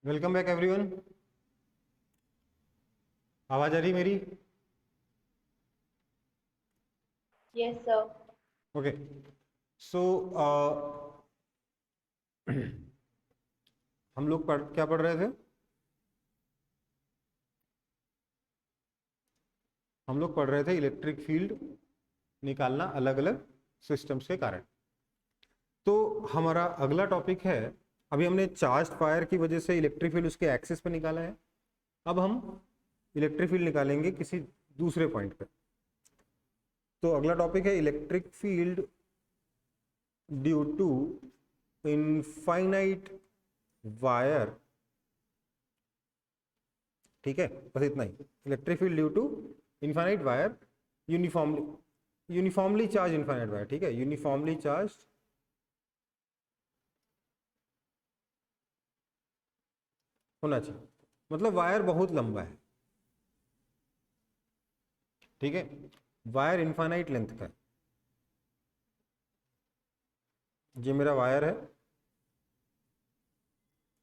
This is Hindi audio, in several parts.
Welcome back everyone. आवाज आ रही मेरी? Yes, sir. ओके। सो हम लोग क्या पढ़ रहे थे? हम लोग पढ़ रहे थे इलेक्ट्रिक फील्ड निकालना अलग अलग सिस्टम्स के कारण। तो हमारा अगला टॉपिक है, अभी हमने चार्ज वायर की वजह से इलेक्ट्रिक फील्ड उसके एक्सिस पर निकाला है। अब हम इलेक्ट्रिक फील्ड निकालेंगे किसी दूसरे पॉइंट पे। तो अगला टॉपिक है electric field due to infinite wire. ठीक है, बस इतना ही। Electric field due to infinite wire, uniformly charge infinite wire. ठीक है, यूनिफॉर्मली चार्ज होना चाहिए, मतलब वायर बहुत लंबा है। ठीक है, वायर इनफाइनाइट लेंथ का है। ये मेरा वायर है,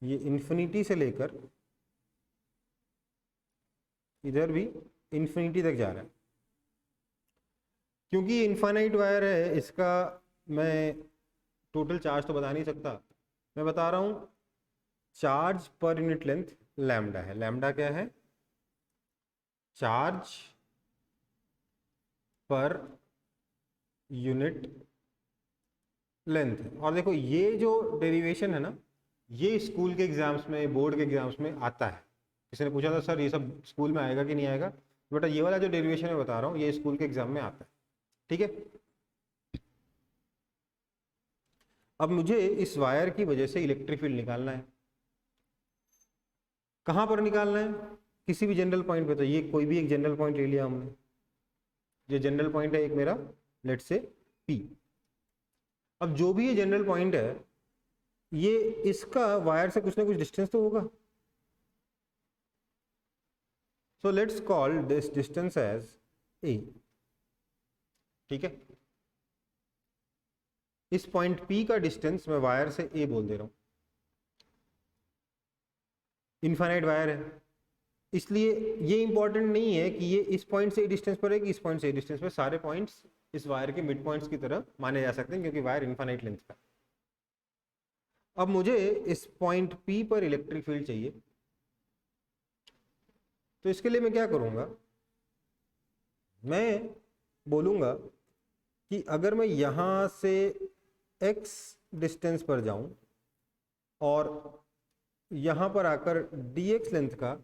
ये इन्फिनिटी से लेकर इधर भी इन्फिनिटी तक जा रहा है। क्योंकि ये इनफाइनाइट वायर है, इसका मैं टोटल चार्ज तो बता नहीं सकता। मैं बता रहा हूं चार्ज पर यूनिट लेंथ लैम्डा है। लैम्डा क्या है? चार्ज पर यूनिट लेंथ है। और देखो ये जो डेरिवेशन है ना, ये स्कूल के एग्जाम्स में, बोर्ड के एग्जाम्स में आता है। किसी ने पूछा था सर ये सब स्कूल में आएगा कि नहीं आएगा? बेटा ये वाला जो डेरिवेशन मैं बता रहा हूँ ये स्कूल के एग्जाम में आता है। ठीक है, अब मुझे इस वायर की वजह से इलेक्ट्रिक फील्ड निकालना है। कहां पर निकालना है? किसी भी जनरल पॉइंट पे। तो ये कोई भी एक जनरल पॉइंट ले लिया हमने। ये जनरल पॉइंट है एक मेरा, लेट से पी। अब जो भी ये जनरल पॉइंट है, ये इसका वायर से कुछ ना कुछ डिस्टेंस तो होगा। So let's call this distance as A. ठीक है, इस पॉइंट पी का डिस्टेंस मैं वायर से ए बोल दे रहा हूं। इनफाइनाइट वायर है, इसलिए ये इंपॉर्टेंट नहीं है कि ये इस पॉइंट से डिस्टेंस पर है कि इस पॉइंट से डिस्टेंस पर। सारे पॉइंट्स इस वायर के मिड पॉइंट्स की तरह माने जा सकते हैं, क्योंकि वायर इनफाइनाइट लेंथ का। अब मुझे इस पॉइंट पी पर इलेक्ट्रिक फील्ड चाहिए। तो इसके लिए मैं क्या करूंगा? मैं बोलूंगा कि अगर मैं यहां से x डिस्टेंस पर जाऊं और यहां पर आकर dx लेंथ का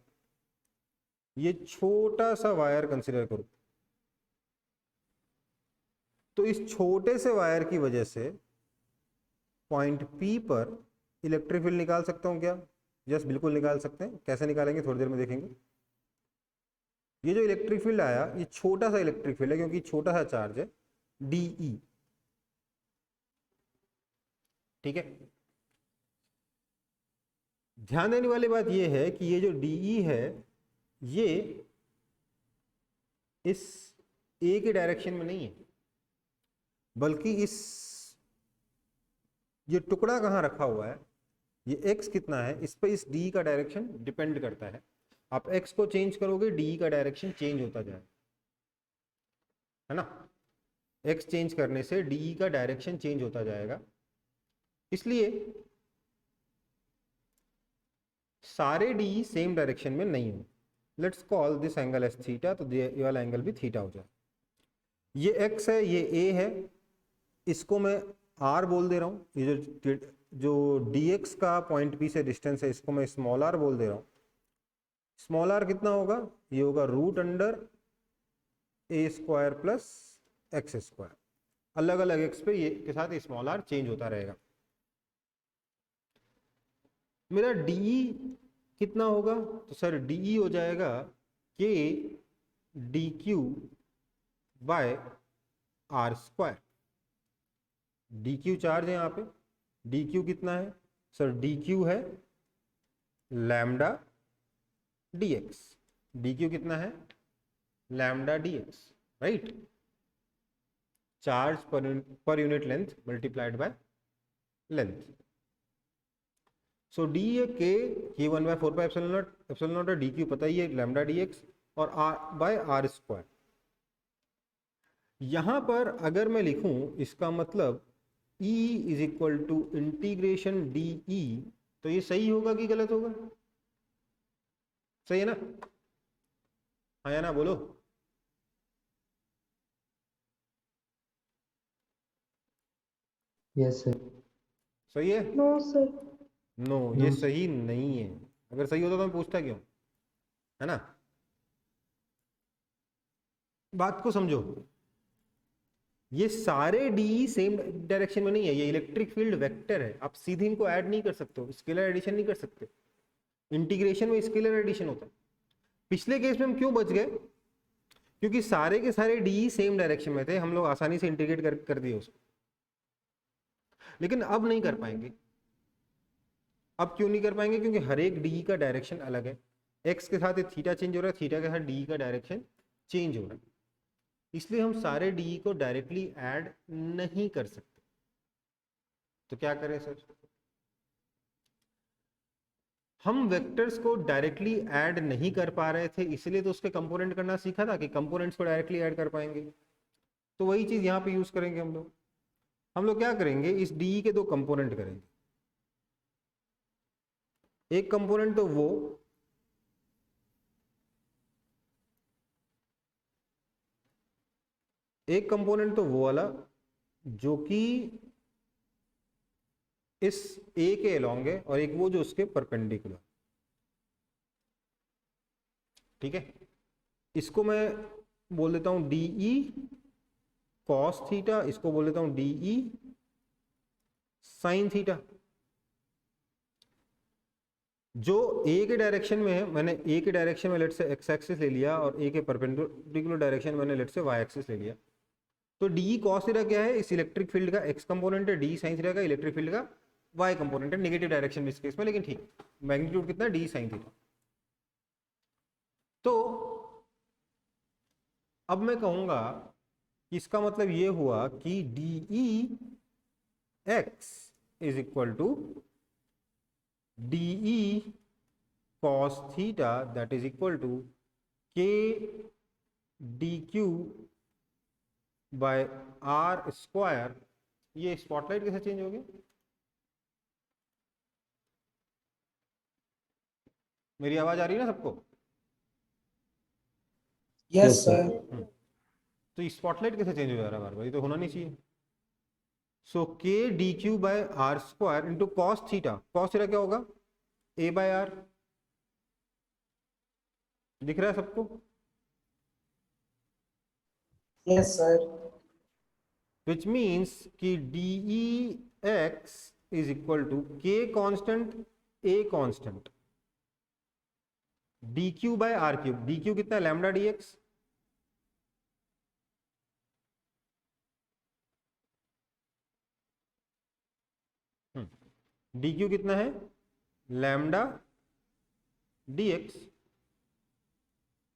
ये छोटा सा वायर कंसीडर करूं, तो इस छोटे से वायर की वजह से पॉइंट P पर इलेक्ट्रिक फील्ड निकाल सकता हूं क्या? यस, बिल्कुल निकाल सकते हैं। कैसे निकालेंगे थोड़ी देर में देखेंगे। ये जो इलेक्ट्रिक फील्ड आया, ये छोटा सा इलेक्ट्रिक फील्ड है क्योंकि छोटा सा चार्ज है, DE। ठीक है, ध्यान देने वाली बात यह है कि ये जो DE है, ये इस A के डायरेक्शन में नहीं है, बल्कि इस ये टुकड़ा कहां रखा हुआ है, ये x कितना है, इस पर इस D का डायरेक्शन डिपेंड करता है। आप x को चेंज करोगे, D का डायरेक्शन चेंज होता जाए, है ना। x चेंज करने से DE का डायरेक्शन चेंज होता जाएगा। इसलिए सारे DE सेम डायरेक्शन में नहीं हो। Let's call this angle S theta, तो ये वाला एंगल भी थीटा हो जाए। ये x है, ये a है, इसको मैं r बोल दे रहा हूँ। ये जो dx का पॉइंट P से डिस्टेंस है, इसको मैं स्मॉल r बोल दे रहा हूँ। स्मॉल r कितना होगा? ये होगा root under a square plus x square. अलग अलग x पे ये के साथ स्मॉल r चेंज होता रहेगा। मेरा DE कितना होगा? तो सर DE हो जाएगा k dq by r square. dq charge है यहाँ पे, dq कितना है सर? dq है लैम्डा dx। dq कितना है? Lambda dx, right. चार्ज पर unit length multiplied by length. So d ये के 1/4 एप्सिलॉन नॉट डी क्यू पता ही है, लैम्डा डी एक्स और आर बाय आर स्क्वायर। यहां पर अगर मैं लिखूं इसका मतलब E is equal to integration d E, तो ये सही होगा कि गलत होगा? सही है ना? हाँ या ना बोलो। Yes sir. सही है? No, sir. नो, ये नो सही नहीं है। अगर सही होता तो मैं पूछता क्यों, है ना? बात को समझो, ये सारे डी सेम डायरेक्शन में नहीं है, ये इलेक्ट्रिक फील्ड वेक्टर है, आप सीधे इनको ऐड नहीं कर सकते हो, स्केलर एडिशन नहीं कर सकते। इंटीग्रेशन में स्केलर एडिशन होता है। पिछले केस में हम क्यों बच गए? क्योंकि सारे के सारे डी सेम डायरेक्शन में थे, हम लोग आसानी से इंटीग्रेट कर दिए उसको। लेकिन अब नहीं कर पाएंगे। अब क्यों नहीं कर पाएंगे? क्योंकि हर एक डी का डायरेक्शन अलग है। एक्स के साथ थीटा चेंज हो रहा है, थीटा के साथ डी का डायरेक्शन चेंज हो रहा है, इसलिए हम सारे डी को डायरेक्टली ऐड नहीं कर सकते। तो क्या करें सर? हम वेक्टर्स को डायरेक्टली ऐड नहीं कर पा रहे थे, इसलिए तो उसके कंपोनेंट करना सीखा था कि कंपोनेंट्स को डायरेक्टली ऐड कर पाएंगे। तो वही चीज यहां पे यूज करेंगे हम लोग। हम लोग क्या करेंगे, इस डी के दो कंपोनेंट करेंगे। एक कंपोनेंट तो वो वाला जो कि इस ए के अलोंग है, और एक वो जो उसके परपेंडिकुलर। ठीक है, इसको मैं बोल देता हूं डीई कॉस थीटा, इसको बोल देता हूं डीई साइन थीटा। जो ए के डायरेक्शन में है, मैंने ए के डायरेक्शन में लेट से एक्स एक्सिस ले लिया, और ए के परपेंडिकुलर डायरेक्शन मैंने लेट से वाई एक्सिस ले लिया। तो डी कॉस थीटा क्या है? इस इलेक्ट्रिक फील्ड का एक्स कंपोनेंट है, डी साइन थीटा का इलेक्ट्रिक फील्ड का वाई कंपोनेंट है, नेगेटिव डायरेक्शन में इस केस में, लेकिन ठीक, मैग्नीट्यूड कितना? D sine theta. तो अब मैं कहूंगा कि इसका मतलब ये हुआ कि DE x is equal to d E cos theta, that is equal to k dq by r square। ये स्पॉटलाइट कैसे चेंज हो गया? मेरी आवाज आ रही है ना सबको? Yes sir. तो स्पॉटलाइट कैसे चेंज हो जा रहा है बार बार? ये तो होना नहीं चाहिए। So k d q by r square into cos theta. Cos theta क्या होगा? A by r. दिख रहा है सबको? Yes sir. विच मीन्स कि DE x is equal to k constant a constant d q by r cube. D q कितना है? Lambda d x. D q कितना है? Lambda d x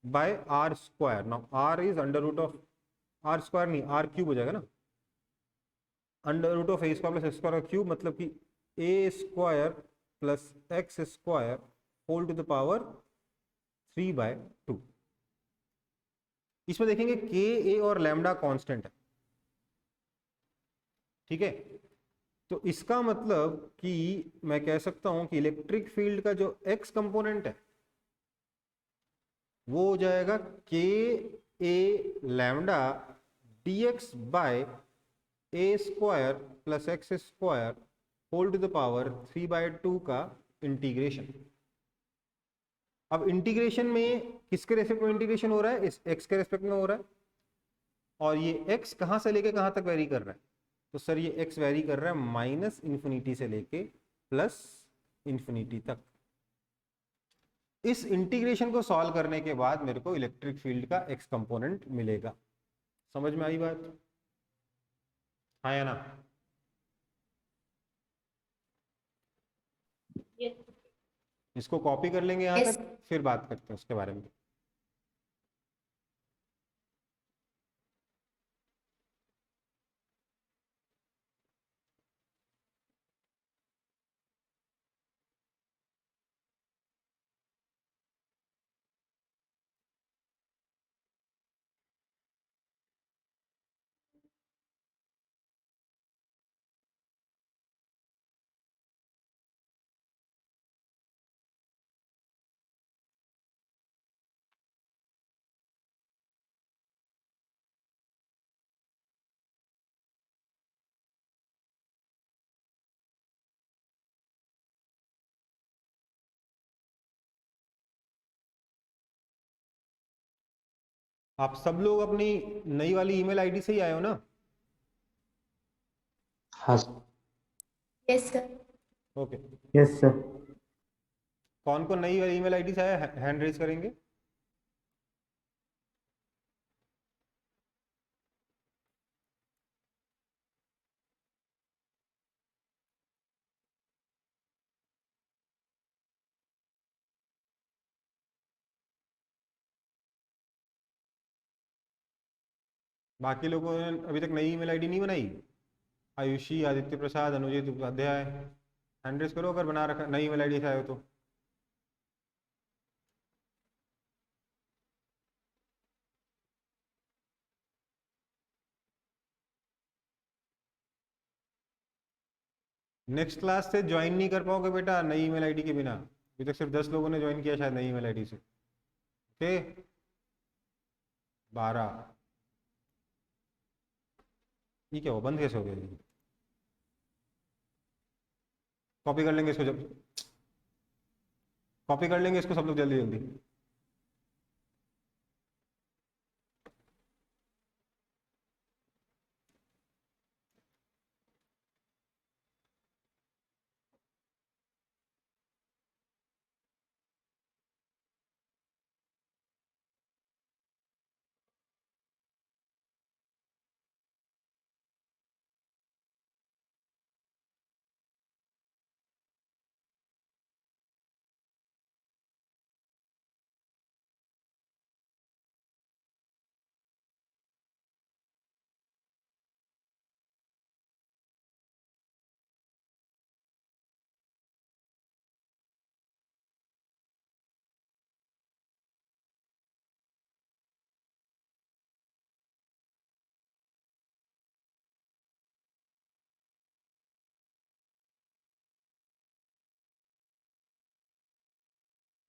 by r square. Now r is under root of r square, नहीं आर क्यूब हो जाएगा ना, under root of a square plus x square cube, मतलब कि a square plus x square whole to the power 3/2। इसमें देखेंगे के ए और लैम्डा कांस्टेंट है। ठीक है, तो इसका मतलब कि मैं कह सकता हूं कि इलेक्ट्रिक फील्ड का जो एक्स कंपोनेंट है वो हो जाएगा k a lambda d x by a square plus x square whole to the power 3/2 का इंटीग्रेशन। अब इंटीग्रेशन में किसके रेस्पेक्ट में इंटीग्रेशन हो रहा है? इस एक्स के रेस्पेक्ट में हो रहा है। और ये एक्स कहां से लेके कहां तक वेरी कर रहा है? तो सर ये एक्स वेरी कर रहा है माइनस इन्फिनिटी से लेके प्लस इन्फिनिटी तक। इस इंटीग्रेशन को सॉल्व करने के बाद मेरे को इलेक्ट्रिक फील्ड का एक्स कंपोनेंट मिलेगा। समझ में आई बात? हाँ या ना? Yes. इसको कॉपी कर लेंगे यहाँ Yes. तक, फिर बात करते हैं उसके बारे में। आप सब लोग अपनी नई वाली ईमेल आईडी से ही आए हो ना? हाँ sir. Yes, sir. Okay, yes sir. कौन कौन नई वाली ईमेल आईडी से आया, हैंड रेज करेंगे। बाकी लोगों ने अभी तक नई ईमेल आईडी नहीं बनाई? आयुषी, आदित्य प्रसाद, अनुजित उपाध्याय, हैंड रेज करो अगर बना रखा नई ईमेल आईडी से आए हो तो। नेक्स्ट क्लास से ज्वाइन नहीं कर पाओगे बेटा नई ईमेल आईडी के बिना। अभी तक सिर्फ 10 लोगों ने ज्वाइन किया शायद नई ईमेल आईडी से। ओके, 12। ये क्या हुआ, बंद कैसे हो गया ये? कॉपी कर लेंगे इसको, जब कॉपी कर लेंगे इसको सब लोग जल्दी जल्दी।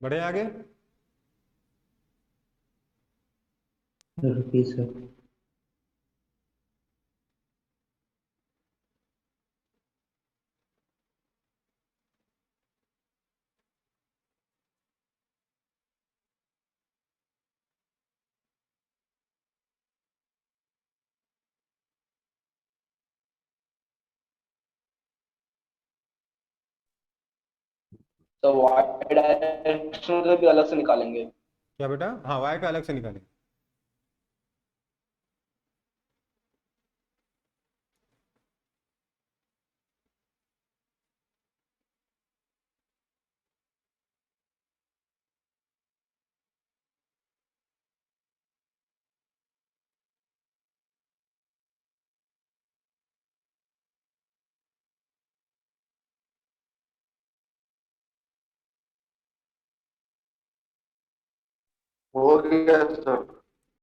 बढ़े आगे। रुकिए सर। तो वाई डायरेक्शन से भी अलग से निकालेंगे। क्या बेटा? हाँ, वाई का अलग से निकालें। हो गया सर।